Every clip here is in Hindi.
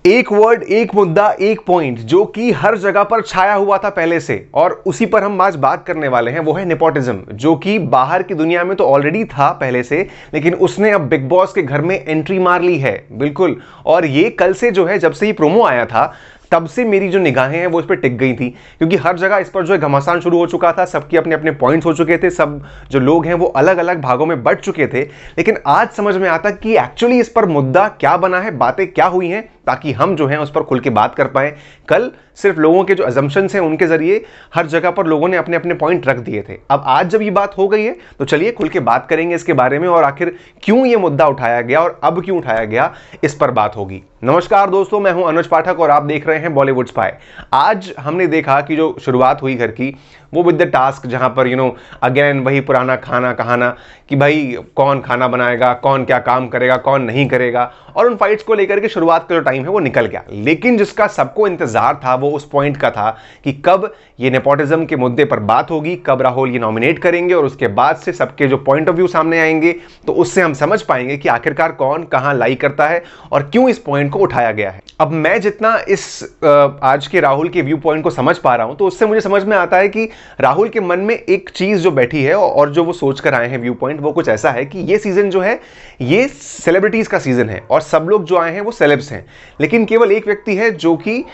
एक वर्ड, एक मुद्दा, एक पॉइंट जो कि हर जगह पर छाया हुआ था पहले से, और उसी पर हम आज बात करने वाले हैं। वो है नेपोटिज्म, जो कि बाहर की दुनिया में तो ऑलरेडी था पहले से, लेकिन उसने अब बिग बॉस के घर में एंट्री मार ली है। बिल्कुल। और ये कल से जो है, जब से ये प्रोमो आया था तब से मेरी जो निगाहें हैं वो इस पर टिक गई थी, क्योंकि हर जगह इस पर जो है घमासान शुरू हो चुका था। सबके अपने अपने पॉइंट्स हो चुके थे, सब जो लोग हैं वो अलग अलग भागों में बंट चुके थे। लेकिन आज समझ में आता कि एक्चुअली इस पर मुद्दा क्या बना है, बातें क्या हुई हैं, ताकि हम जो है उस पर खुल के बात कर पाए। कल सिर्फ लोगों के जो अजम्पशंस हैं उनके जरिए हर जगह पर लोगों ने अपने अपने पॉइंट रख दिए थे। अब आज जब ये बात हो गई है तो चलिए खुल के बात करेंगे इसके बारे में, और आखिर क्यों ये मुद्दा उठाया गया और अब क्यों उठाया गया, इस पर बात होगी। नमस्कार दोस्तों, मैं हूं अनुज पाठक और आप देख रहे हैं बॉलीवुड स्पाई। आज हमने देखा कि जो शुरुआत हुई घर की, वो विद द टास्क, जहां पर अगेन वही पुराना खाना कहाना कि भाई कौन खाना बनाएगा, कौन क्या काम करेगा, कौन नहीं करेगा, और उन फाइट्स को लेकर के शुरुआत का जो टाइम है वो निकल गया। लेकिन जिसका सबको इंतजार था वो उस पॉइंट का था कि कब ये नेपोटिज्म के मुद्दे पर बात होगी, कब राहुल ये नॉमिनेट करेंगे, और उसके बाद से सबके जो पॉइंट ऑफ व्यू सामने आएंगे, तो उससे हम समझ पाएंगे कि आखिरकार कौन कहां लाई करता है और क्यों इस पॉइंट को उठाया गया है। अब मैं जितना इस आज के राहुल के व्यू पॉइंट को समझ पा रहा हूं, तो उससे मुझे समझ में आता है कि राहुल के मन में एक चीज जो बैठी है और जो वो सोच कर आए हैं व्यू पॉइंट, वो कुछ ऐसा है कि ये सीजन जो है ये सेलिब्रिटीज का सीजन है और सब लोग जो आए हैं वो सेलेब्स हैं, लेकिन केवल एक व्यक्ति है जो कि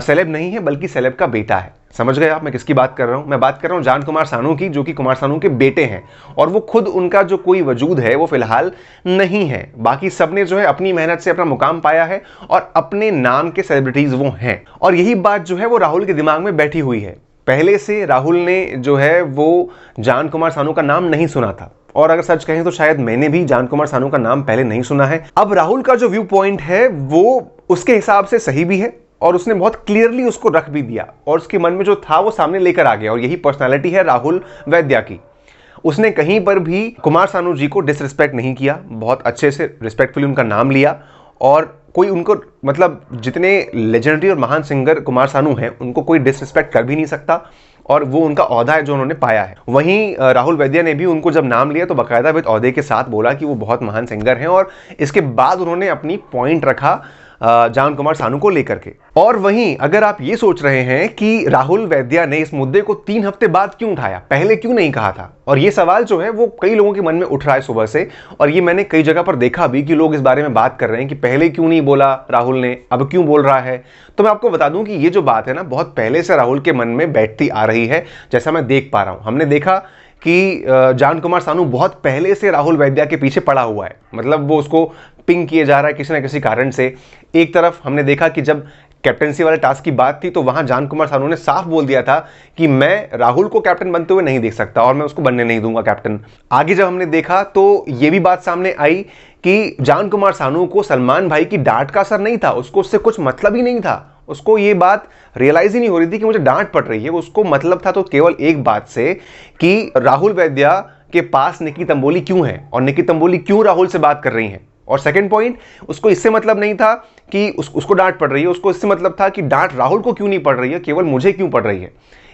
सेलेब नहीं है बल्कि सेलेब का बेटा है। समझ गए आप मैं किसकी बात कर रहा हूं? मैं बात कर रहा हूं जान कुमार सानू की, जो कि कुमार सानू के बेटे हैं, और वो खुद उनका जो कोई वजूद है वो फिलहाल नहीं है। बाकी सबने जो है अपनी मेहनत से अपना मुकाम पाया है और अपने नाम के सेलिब्रिटीज वो हैं, और यही बात जो है वो राहुल के दिमाग में बैठी हुई है। पहले से राहुल ने जो है वो जान कुमार सानू का नाम नहीं सुना था, और अगर सच कहें तो शायद मैंने भी जान कुमार सानू का नाम पहले नहीं सुना है। अब राहुल का जो व्यू पॉइंट है वो उसके हिसाब से सही भी है, और उसने बहुत क्लियरली उसको रख भी दिया, और उसके मन में जो था वो सामने लेकर आ गया, और यही पर्सनालिटी है राहुल वैद्या की। उसने कहीं पर भी कुमार सानू जी को डिसरिस्पेक्ट नहीं किया, बहुत अच्छे से रिस्पेक्टफुली उनका नाम लिया, और कोई उनको मतलब जितने लेजेंडरी और महान सिंगर कुमार सानू हैं उनको कोई डिसरिस्पेक्ट कर भी नहीं सकता, और वो उनका ओहदा है जो उन्होंने पाया है। वहीं राहुल वैद्या ने भी उनको जब नाम लिया तो बाकायदा विद ओहदे के साथ बोला कि वो बहुत महान सिंगर हैं, और इसके बाद उन्होंने अपनी पॉइंट रखा जान कुमार सानू को लेकर के। और वहीं अगर आप ये सोच रहे हैं कि राहुल वैद्या ने इस मुद्दे को 3 हफ्ते बाद क्यों उठाया, पहले क्यों नहीं कहा था, और ये सवाल जो है वो कई लोगों के मन में उठ रहा है सुबह से, और ये मैंने कई जगह पर देखा भी कि लोग इस बारे में बात कर रहे हैं कि पहले क्यों नहीं बोला राहुल ने, अब क्यों बोल रहा है। तो मैं आपको बता दूं कि ये जो बात है ना, बहुत पहले से राहुल के मन में बैठती आ रही है, जैसा मैं देख पा रहा हूं। हमने देखा कि जान कुमार सानू बहुत पहले से राहुल वैद्या के पीछे पड़ा हुआ है, मतलब वो उसको पिंग किए जा रहा है किसी ना किसी कारण से। एक तरफ हमने देखा कि जब कैप्टनसी वाले टास्क की बात थी तो वहां जान कुमार सानू ने साफ बोल दिया था कि मैं राहुल को कैप्टन बनते हुए नहीं देख सकता और मैं उसको बनने नहीं दूंगा कैप्टन। आगे जब हमने देखा तो यह भी बात सामने आई कि जान कुमार सानू को सलमान भाई की डांट का असर नहीं था, उसको उससे कुछ मतलब ही नहीं था। उसको ये बात रियलाइज ही नहीं हो रही थी कि मुझे डांट पड़ रही है। उसको मतलब था तो केवल एक बात से कि राहुल वैद्या के पास निकी तंबोली क्यों है और निकी तंबोली क्यों राहुल से बात कर रही हैं। और सेकंड पॉइंट, उसको इससे मतलब नहीं था कि उसको डांट पड़ रही है, उसको इससे मतलब था कि डांट राहुल को क्यों नहीं पड़ रही है, केवल मुझे क्यों पड़ रही है।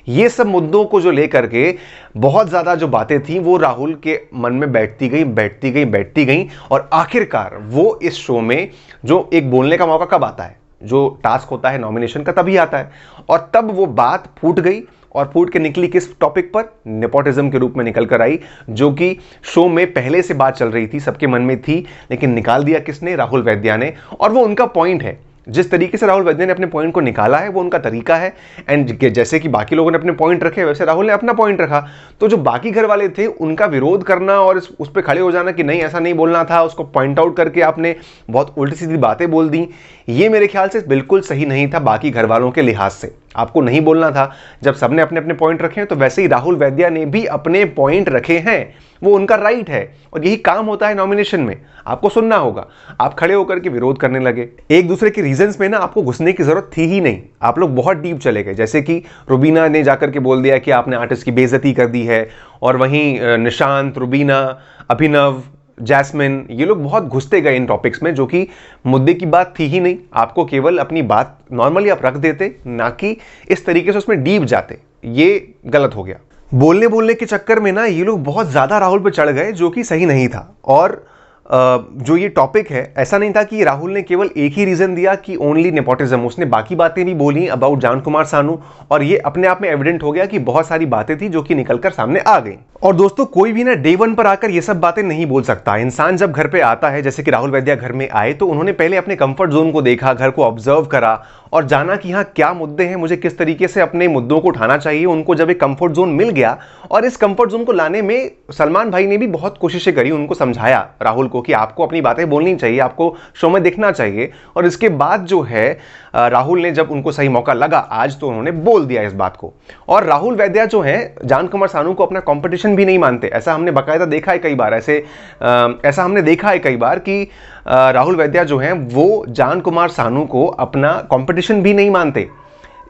ये सब मुद्दों को जो लेकर के बहुत ज्यादा जो बातें थी वो राहुल के मन में बैठती गई, और आखिरकार वो इस शो में जो एक बोलने का मौका कब आता है, जो टास्क होता है नॉमिनेशन का, तभी आता है। और तब वो बात फूट गई, और फूट के निकली किस टॉपिक पर, नेपोटिज्म के रूप में निकल कर आई, जो कि शो में पहले से बात चल रही थी, सबके मन में थी, लेकिन निकाल दिया किसने, राहुल वैद्या ने। और वो उनका पॉइंट है, जिस तरीके से राहुल वैद्या ने अपने पॉइंट को निकाला है वो उनका तरीका है। एंड जैसे कि बाकी लोगों ने अपने पॉइंट रखे वैसे राहुल ने अपना पॉइंट रखा, तो जो बाकी घर वाले थे उनका विरोध करना और उस पर खड़े हो जाना कि नहीं ऐसा नहीं बोलना था, उसको पॉइंट आउट करके आपने बहुत उल्टी सीधी बातें बोल दी, ये मेरे ख्याल से बिल्कुल सही नहीं था। बाकी घर वालों के लिहाज से आपको नहीं बोलना था। जब सबने अपने अपने पॉइंट रखे हैं तो वैसे ही राहुल वैद्या ने भी अपने पॉइंट रखे हैं, वो उनका राइट है, और यही काम होता है नॉमिनेशन में, आपको सुनना होगा। आप खड़े होकर के विरोध करने लगे, एक दूसरे के रीजंस में ना आपको घुसने की जरूरत थी ही नहीं, आप लोग बहुत डीप चले गए। जैसे कि रुबीना ने जाकर के बोल दिया कि आपने आर्टिस्ट की बेइज्जती कर दी है, और वहीं निशांत, रुबीना, अभिनव, जैस्मिन, ये लोग बहुत घुसते गए इन टॉपिक्स में, जो कि मुद्दे की बात थी ही नहीं। आपको केवल अपनी बात नॉर्मली आप रख देते, ना कि इस तरीके से उसमें डीप जाते। ये गलत हो गया। बोलने के चक्कर में ना ये लोग बहुत ज्यादा राहुल पे चढ़ गए, जो कि सही नहीं था। और जो ये टॉपिक है, ऐसा नहीं था कि राहुल ने केवल एक ही रीजन दिया कि ओनली नेपोटिज्म, उसने बाकी बातें भी बोली अबाउट जान कुमार सानू, और ये अपने आप में एविडेंट हो गया कि बहुत सारी बातें थी जो कि निकलकर सामने आ गई। और दोस्तों, कोई भी ना डे वन पर आकर ये सब बातें नहीं बोल सकता। इंसान जब घर पे आता है, जैसे कि राहुल वैद्या घर में आए, तो उन्होंने पहले अपने कंफर्ट जोन को देखा, घर को ऑब्जर्व करा और जाना कि हाँ क्या मुद्दे हैं, मुझे किस तरीके से अपने मुद्दों को उठाना चाहिए। उनको जब एक कंफर्ट जोन मिल गया, और इस कंफर्ट जोन को लाने में सलमान भाई ने भी बहुत कोशिशें करी, उनको समझाया राहुल को कि आपको अपनी बातें बोलनी चाहिए, आपको शो में दिखना चाहिए। और इसके बाद जो है राहुल ने जब उनको सही मौका लगा आज, तो उन्होंने बोल दिया इस बात को। और राहुल वैद्या जो है जान कुमार सानू को अपना कंपटीशन भी नहीं मानते। ऐसा हमने बाकायदा देखा है कई बार, ऐसा हमने देखा है कई बार कि राहुल वैद्या जो हैं वो जान कुमार सानू को अपना कंपटीशन भी नहीं मानते।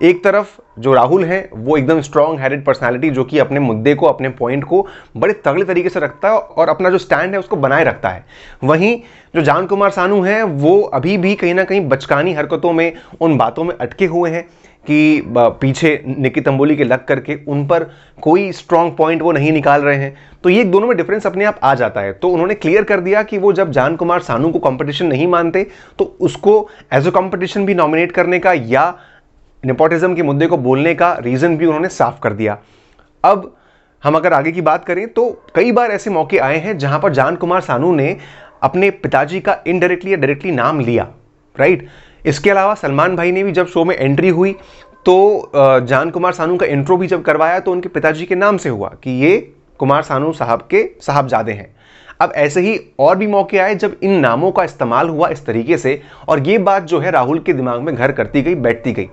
एक तरफ जो राहुल हैं वो एकदम स्ट्रॉन्ग हेडेड पर्सनालिटी, जो कि अपने मुद्दे को, अपने पॉइंट को बड़े तगड़े तरीके से रखता है और अपना जो स्टैंड है उसको बनाए रखता है। वहीं जो जान कुमार सानू हैं वो अभी भी कहीं ना कहीं बचकानी हरकतों में, उन बातों में अटके हुए हैं कि पीछे निकी तंबोली के लग करके उन पर कोई स्ट्रॉन्ग पॉइंट वो नहीं निकाल रहे हैं। तो ये दोनों में डिफरेंस अपने आप आ जाता है। तो उन्होंने क्लियर कर दिया कि वो जब जान कुमार सानू को कंपटीशन नहीं मानते, तो उसको एज अ कंपटीशन भी नॉमिनेट करने का या नेपोटिज्म के मुद्दे को बोलने का रीजन भी उन्होंने साफ कर दिया। अब हम अगर आगे की बात करें, तो कई बार ऐसे मौके आए हैं जहां पर जान कुमार सानू ने अपने पिताजी का इनडायरेक्टली या डायरेक्टली नाम लिया, राइट। इसके अलावा सलमान भाई ने भी जब शो में एंट्री हुई, तो जान कुमार सानू का इंट्रो भी जब करवाया, तो उनके पिताजी के नाम से हुआ कि ये कुमार सानू साहब के साहबजादे हैं। अब ऐसे ही और भी मौके आए जब इन नामों का इस्तेमाल हुआ इस तरीके से, और ये बात जो है राहुल के दिमाग में घर करती गई, बैठती गई।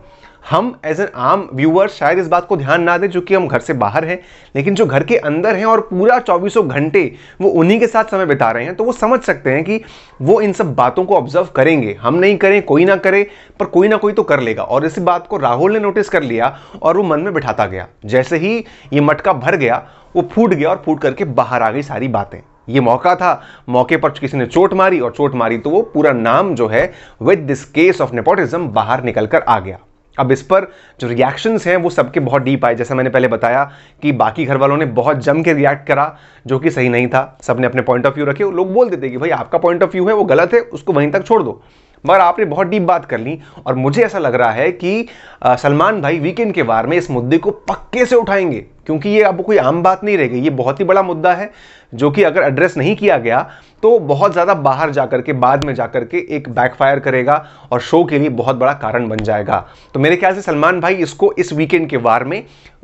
हम एज एन आम व्यूअर्स शायद इस बात को ध्यान ना दें, क्योंकि हम घर से बाहर हैं, लेकिन जो घर के अंदर हैं और पूरा 24 घंटे वो उन्हीं के साथ समय बिता रहे हैं, तो वो समझ सकते हैं कि वो इन सब बातों को ऑब्जर्व करेंगे। हम नहीं करें, कोई ना करे, पर कोई ना कोई तो कर लेगा। और इसी बात को राहुल ने नोटिस कर लिया और वो मन में बिठाता गया। जैसे ही ये मटका भर गया, वो फूट गया और फूट करके बाहर आ गई सारी बातें। ये मौका था, मौके पर किसी ने चोट मारी, और चोट मारी तो वो पूरा नाम जो है with this case of nepotism बाहर निकल कर आ गया। अब इस पर जो रिएक्शंस हैं वो सबके बहुत डीप आए। जैसा मैंने पहले बताया कि बाकी घर वालों ने बहुत जम के रिएक्ट करा, जो कि सही नहीं था। सबने अपने पॉइंट ऑफ व्यू रखे। लोग बोल देते कि भाई आपका पॉइंट ऑफ व्यू है वो गलत है, उसको वहीं तक छोड़ दो, मगर आपने बहुत डीप बात कर ली। और मुझे ऐसा लग रहा है कि सलमान भाई वीकेंड के वार में इस मुद्दे को पक्के से उठाएंगे, क्योंकि ये अब कोई आम बात नहीं रह गई। ये बहुत ही बड़ा मुद्दा है, जो कि अगर एड्रेस नहीं किया गया तो बहुत ज़्यादा बाहर जाकर के, बाद में जाकर के एक बैकफायर करेगा और शो के लिए बहुत बड़ा कारण बन जाएगा। तो मेरे ख्याल से सलमान भाई इसको इस वीकेंड के वार में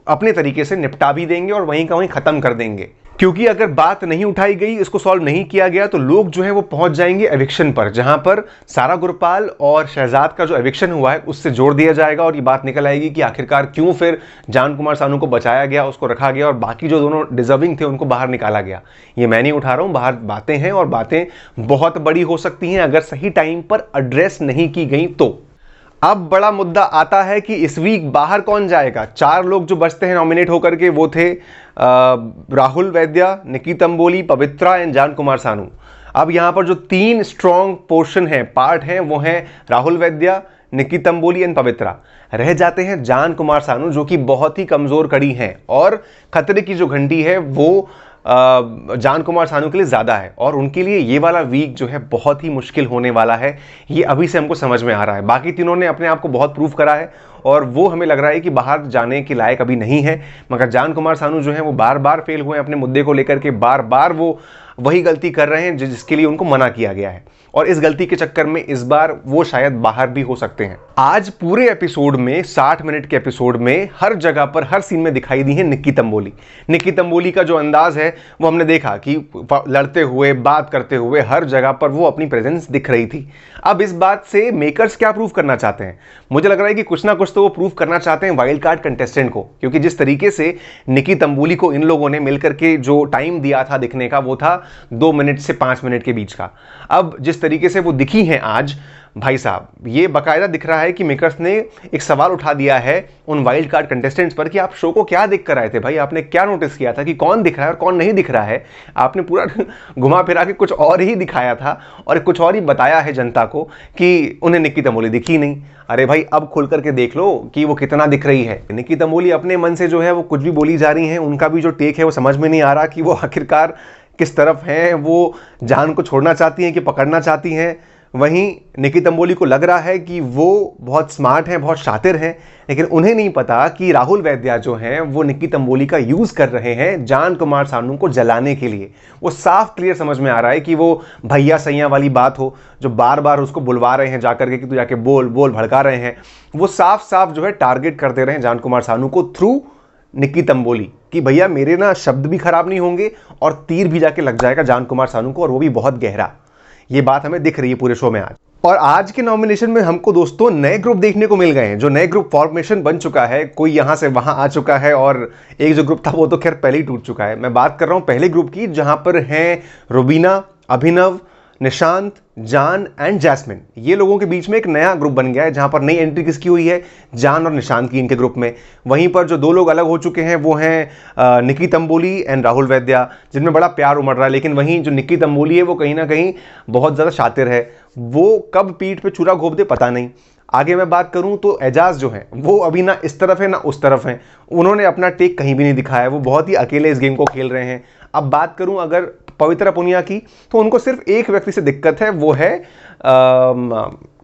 अपने तरीके से निपटा भी देंगे और वहीं का वहीं ख़त्म कर देंगे। क्योंकि अगर बात नहीं उठाई गई, इसको सॉल्व नहीं किया गया, तो लोग जो है वो पहुंच जाएंगे एविक्शन पर, जहां पर सारा गुरपाल और शहजाद का जो एविक्शन हुआ है उससे जोड़ दिया जाएगा। और ये बात निकल आएगी कि आखिरकार क्यों फिर जान कुमार सानू को बचाया गया, उसको रखा गया, और बाकी जो दोनों डिजर्विंग थे उनको बाहर निकाला गया। ये मैं नहीं उठा रहा हूं, बाहर बातें हैं और बातें बहुत बड़ी हो सकती हैं अगर सही टाइम पर एड्रेस नहीं की गई तो। अब बड़ा मुद्दा आता है कि इस वीक बाहर कौन जाएगा। 4 लोग जो बचते हैं नॉमिनेट होकर के, वो थे राहुल वैद्या, निकी तंबोली, पवित्रा एंड जान कुमार सानू। अब यहां पर जो 3 स्ट्रॉन्ग पोर्शन है, पार्ट हैं, वो हैं राहुल वैद्या, निकी तंबोली एंड पवित्रा। रह जाते हैं जान कुमार सानू, जो कि बहुत ही कमजोर कड़ी हैं, और खतरे की जो घंटी है वो जान कुमार सानू के लिए ज़्यादा है। और उनके लिए ये वाला वीक जो है बहुत ही मुश्किल होने वाला है, ये अभी से हमको समझ में आ रहा है। बाकी तीनों ने अपने आप को बहुत प्रूव करा है और वो हमें लग रहा है कि बाहर जाने के लायक अभी नहीं है। मगर जान कुमार सानू जो है वो बार बार फेल हुए हैं अपने मुद्दे को लेकर के, बार बार वो वही गलती कर रहे हैं जिसके लिए उनको मना किया गया है, और इस गलती के चक्कर में इस बार वो शायद बाहर भी हो सकते हैं। आज पूरे एपिसोड में, 60 मिनट के एपिसोड में, हर जगह पर, हर सीन में दिखाई दी है निकी तंबोली। निकी तंबोली का जो अंदाज है वो हमने देखा कि लड़ते हुए, बात करते हुए, हर जगह पर वो अपनी प्रेजेंस दिख रही थी। अब इस बात से मेकर्स क्या प्रूव करना चाहते हैं? मुझे लग रहा है कि कुछ ना कुछ तो वो प्रूव करना चाहते हैं वाइल्ड कार्ड कंटेस्टेंट को, क्योंकि जिस तरीके से निकी तंबोली को इन लोगों ने मिलकर के जो टाइम दिया था दिखने का, वो था 2 मिनट से 5 मिनट के बीच का। अब जिस तरीके से वो दिखी हैं आज, भाई साहब, ये बाकायदा दिख रहा है कि मेकर्स ने एक सवाल उठा दिया है उन वाइल्ड कार्ड कंटेस्टेंट्स पर कि आप शो को क्या देख कर आए थे भाई, आपने क्या नोटिस किया था कि कौन दिख रहा है और कौन नहीं दिख रहा है। आपने पूरा घुमा फिरा के कुछ और ही दिखाया था और कुछ और ही बताया है जनता को कि उन्हें निकी तंबोली दिखी नहीं। अरे भाई, अब खुल करके देख लो कि वो कितना दिख रही है। निकी तंबोली अपने मन से जो है वो कुछ भी बोली जा रही हैं, उनका भी जो टेक है वो समझ में नहीं आ रहा कि वो आखिरकार किस तरफ हैं, वो जान को छोड़ना चाहती हैं कि पकड़ना चाहती हैं। वहीं निक्की तंबोली को लग रहा है कि वो बहुत स्मार्ट हैं, बहुत शातिर हैं, लेकिन उन्हें नहीं पता कि राहुल वैद्या जो हैं वो निक्की तंबोली का यूज कर रहे हैं जान कुमार सानू को जलाने के लिए। वो साफ क्लियर समझ में आ रहा है कि वो भैया सैया वाली बात हो, जो बार बार उसको बुलवा रहे हैं जाकर के कि तू जाके बोल बोल, भड़का रहे हैं, वो साफ साफ जो है टारगेट कर दे रहे हैं जान कुमार सानू को थ्रू निक्की तंबोली कि भैया मेरे ना शब्द भी खराब नहीं होंगे और तीर भी जाके लग जाएगा जान कुमार सानू को, और वो भी बहुत गहरा। ये बात हमें दिख रही है पूरे शो में आज। और आज के नॉमिनेशन में हमको दोस्तों नए ग्रुप देखने को मिल गए हैं, जो नए ग्रुप फॉर्मेशन बन चुका है, कोई यहां से वहां आ चुका है, और एक जो ग्रुप था वो तो खैर पहले ही टूट चुका है। मैं बात कर रहा हूं पहले ग्रुप की, जहां पर हैं रुबीना, अभिनव, निशांत, जान एंड जैस्मिन। ये लोगों के बीच में एक नया ग्रुप बन गया है, जहां पर नई एंट्री किसकी हुई है, जान और निशांत की इनके ग्रुप में। वहीं पर जो दो लोग अलग हो चुके हैं वो हैं निक्की तंबोली एंड राहुल वैद्या, जिनमें बड़ा प्यार उमड़ रहा है। लेकिन वहीं जो निक्की तंबोली है वो कहीं ना कहीं बहुत ज़्यादा शातिर है, वो कब पीठ पे छुरा घोंप दे पता नहीं। आगे मैं बात करूं तो एजाज जो है वो अभी ना इस तरफ है ना उस तरफ है, उन्होंने अपना टेक कहीं भी नहीं दिखाया, वो बहुत ही अकेले इस गेम को खेल रहे हैं। अब बात करूं अगर पवित्रा पुनिया की, तो उनको सिर्फ एक व्यक्ति से दिक्कत है, वो है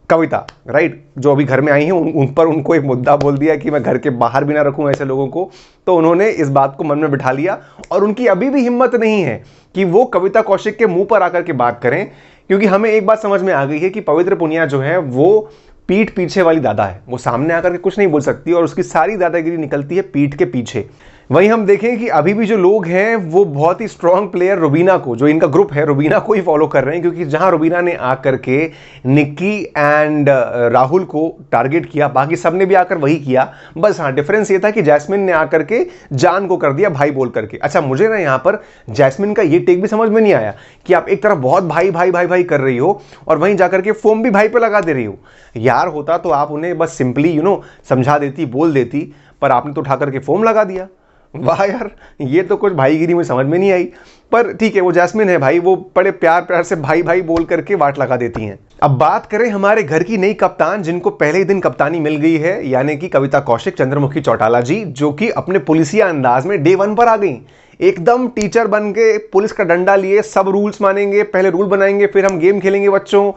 कविता, राइट, जो अभी घर में आई हैं। उन पर उनको एक मुद्दा बोल दिया कि मैं घर के बाहर भी ना रखूं ऐसे लोगों को, तो उन्होंने इस बात को मन में बिठा लिया, और उनकी अभी भी हिम्मत नहीं है कि वो कविता कौशिक के मुंह पर आकर के बात करें, क्योंकि हमें एक बात समझ में आ गई है कि पवित्र पुनिया जो है वो पीठ पीछे वाली दादा है, वो सामने आकर के कुछ नहीं बोल सकती, और उसकी सारी दादागिरी निकलती है पीठ के पीछे। वहीं हम देखें कि अभी भी जो लोग हैं वो बहुत ही स्ट्रॉन्ग प्लेयर रुबीना को, जो इनका ग्रुप है, रुबीना को ही फॉलो कर रहे हैं, क्योंकि जहां रुबीना ने आकर के निक्की एंड राहुल को टारगेट किया, बाकी सब ने भी आकर वही किया। बस हाँ, डिफरेंस ये था कि जैस्मिन ने आकर के जान को कर दिया भाई बोल करके। अच्छा, मुझे ना यहाँ पर जैस्मिन का ये टेक भी समझ में नहीं आया कि आप एक तरफ बहुत भाई भाई भाई भाई कर रही हो और वहीं जाकर के फोम भी भाई पे लगा दे रही हो। यार होता तो आप उन्हें बस सिंपली समझा देती, बोल देती, पर आपने तो उठा करके फोम लगा दिया। वाह यार, ये तो कुछ भाईगिरी मुझे समझ में नहीं आई। पर ठीक है, वो जैस्मिन है भाई, वो बड़े प्यार प्यार से भाई भाई बोल करके वाट लगा देती हैं। अब बात करें हमारे घर की नई कप्तान, जिनको पहले ही दिन कप्तानी मिल गई है, यानी कि कविता कौशिक, चंद्रमुखी चौटाला जी, जो कि अपने पुलिसिया अंदाज में डे 1 पर आ गई, एकदम टीचर बन के पुलिस का डंडा लिए, सब रूल्स मानेंगे, पहले रूल बनाएंगे फिर हम गेम खेलेंगे बच्चों,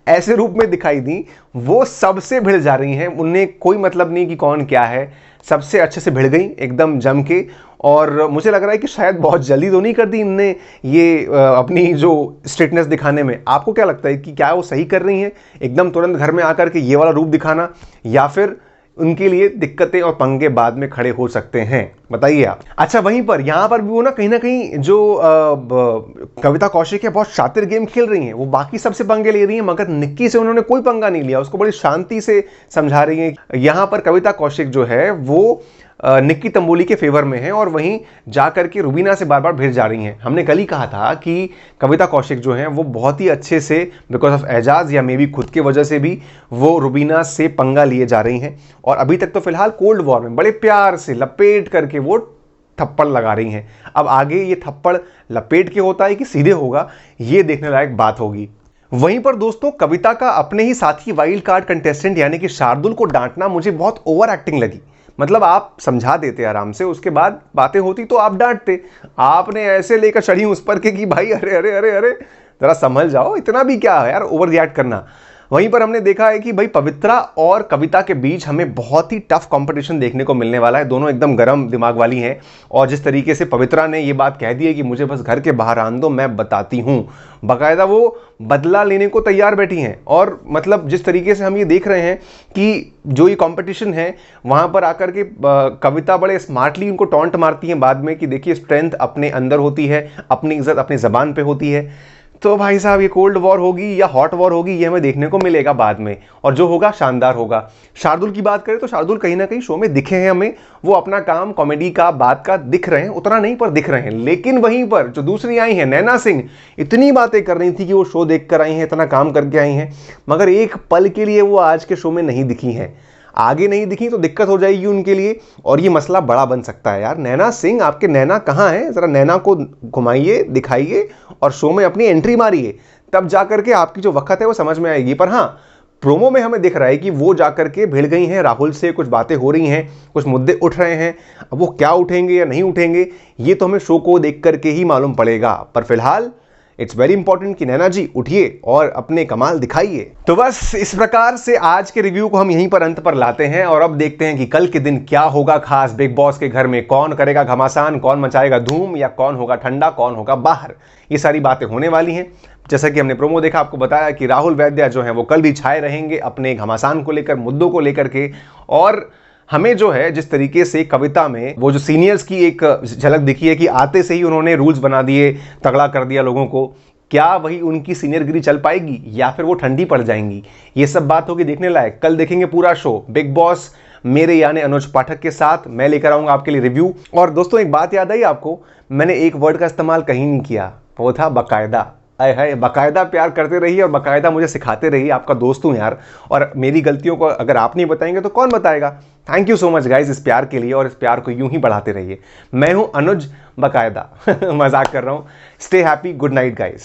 ऐसे रूप में दिखाई दी। वो सबसे भिड़ जा रही हैं, उन्हें कोई मतलब नहीं कि कौन क्या है, सबसे अच्छे से भिड़ गई एकदम जम के। और मुझे लग रहा है कि शायद बहुत जल्दी तो नहीं कर दी इनने ये अपनी जो स्ट्रिक्टनेस दिखाने में। आपको क्या लगता है कि क्या वो सही कर रही हैं एकदम तुरंत घर में आकर के ये वाला रूप दिखाना, या फिर उनके लिए दिक्कतें और पंगे बाद में खड़े हो सकते हैं, बताइए आप। अच्छा, वहीं पर यहां पर भी वो ना कहीं जो कविता कौशिक है बहुत शातिर गेम खेल रही हैं, वो बाकी सबसे पंगे ले रही हैं, मगर निक्की से उन्होंने कोई पंगा नहीं लिया, उसको बड़ी शांति से समझा रही हैं। यहां पर कविता कौशिक जो है वो निक्की तंबोली के फेवर में है, और वहीं जाकर के रुबीना से बार बार भिड़ जा रही हैं। हमने कल ही कहा था कि कविता कौशिक जो है वो बहुत ही अच्छे से बिकॉज ऑफ एजाज या मे बी खुद के वजह से भी वो रुबीना से पंगा लिए जा रही हैं, और अभी तक तो फिलहाल कोल्ड वॉर में बड़े प्यार से लपेट करके वो थप्पड़ लगा रही हैं। अब आगे ये थप्पड़ लपेट के होता है कि सीधे होगा, ये देखने लायक बात होगी। वहीं पर दोस्तों, कविता का अपने ही साथी वाइल्ड कार्ड कंटेस्टेंट यानी कि शार्दुल को डांटना मुझे बहुत ओवर एक्टिंग लगी। मतलब आप समझा देते आराम से, उसके बाद बातें होती तो आप डांटते, आपने ऐसे लेकर चढ़ी उस पर के कि भाई अरे अरे अरे अरे जरा संभल जाओ, इतना भी क्या है यार ओवर रिएक्ट करना। वहीं पर हमने देखा है कि भाई पवित्रा और कविता के बीच हमें बहुत ही टफ कंपटीशन देखने को मिलने वाला है। दोनों एकदम गर्म दिमाग वाली हैं, और जिस तरीके से पवित्रा ने ये बात कह दी है कि मुझे बस घर के बाहर आने दो, मैं बताती हूँ, बाकायदा वो बदला लेने को तैयार बैठी हैं। और मतलब जिस तरीके से हम ये देख रहे हैं कि जो ये कंपटीशन है वहाँ पर आकर के कविता बड़े स्मार्टली उनको टॉन्ट मारती हैं बाद में कि देखिए स्ट्रेंथ अपने अंदर होती है, अपनी इज्जत अपनी ज़बान पे होती है। तो भाई साहब, ये कोल्ड वॉर होगी या हॉट वॉर होगी, ये हमें देखने को मिलेगा बाद में, और जो होगा शानदार होगा। शार्दुल की बात करें तो शार्दुल कहीं ना कहीं शो में दिखे हैं हमें, वो अपना काम कॉमेडी का बात का दिख रहे हैं, उतना नहीं पर दिख रहे हैं। लेकिन वहीं पर जो दूसरी आई हैं नैना सिंह, इतनी बातें कर रही थी कि वो शो देख कर आई हैं, इतना काम करके आई हैं, मगर एक पल के लिए वो आज के शो में नहीं दिखी हैं। आगे नहीं दिखी तो दिक्कत हो जाएगी उनके लिए, और ये मसला बड़ा बन सकता है यार। नैना सिंह, आपके नैना कहाँ हैं? ज़रा नैना को घुमाइए, दिखाइए और शो में अपनी एंट्री मारिए, तब जा करके आपकी जो वक्त है वो समझ में आएगी। पर हाँ, प्रोमो में हमें दिख रहा है कि वो जाकर के भिड़ गई हैं राहुल से, कुछ बातें हो रही हैं, कुछ मुद्दे उठ रहे हैं। अब वो क्या उठेंगे या नहीं उठेंगे ये तो हमें शो को देख करके ही मालूम पड़ेगा, पर फिलहाल इट्स वेरी इंपॉर्टेंट कि नैना जी उठिए और अपने कमाल दिखाइए। तो बस इस प्रकार से आज के रिव्यू को हम यहीं पर अंत पर लाते हैं और अब देखते हैं कि कल के दिन क्या होगा खास बिग बॉस के घर में। कौन करेगा घमासान, कौन मचाएगा धूम, या कौन होगा ठंडा, कौन होगा बाहर, ये सारी बातें होने वाली हैं। जैसा कि हमने प्रोमो देखा, आपको बताया कि राहुल वैद्य जो हैं वो कल भी छाए रहेंगे अपने घमासान को लेकर, मुद्दों को लेकर के। और हमें जो है जिस तरीके से कविता में वो जो सीनियर्स की एक झलक दिखी है कि आते से ही उन्होंने रूल्स बना दिए, तगड़ा कर दिया लोगों को, क्या वही उनकी सीनियरगिरी चल पाएगी या फिर वो ठंडी पड़ जाएंगी, ये सब बात होगी देखने लायक। कल देखेंगे पूरा शो बिग बॉस मेरे यानी अनुज पाठक के साथ, मैं लेकर आऊंगा आपके लिए रिव्यू। और दोस्तों एक बात याद आई आपको, मैंने एक वर्ड का इस्तेमाल कहीं नहीं किया, वो था बाकायदा। है बाकायदा प्यार करते रहिए और बाकायदा मुझे सिखाते रहिए, आपका दोस्त हूं यार, और मेरी गलतियों को अगर आप नहीं बताएंगे तो कौन बताएगा। Thank you so much guys इस प्यार के लिए, और इस प्यार को यूं ही बढ़ाते रहिए। मैं हूं अनुज बाकायदा मजाक कर रहा हूं। Stay happy, good night guys.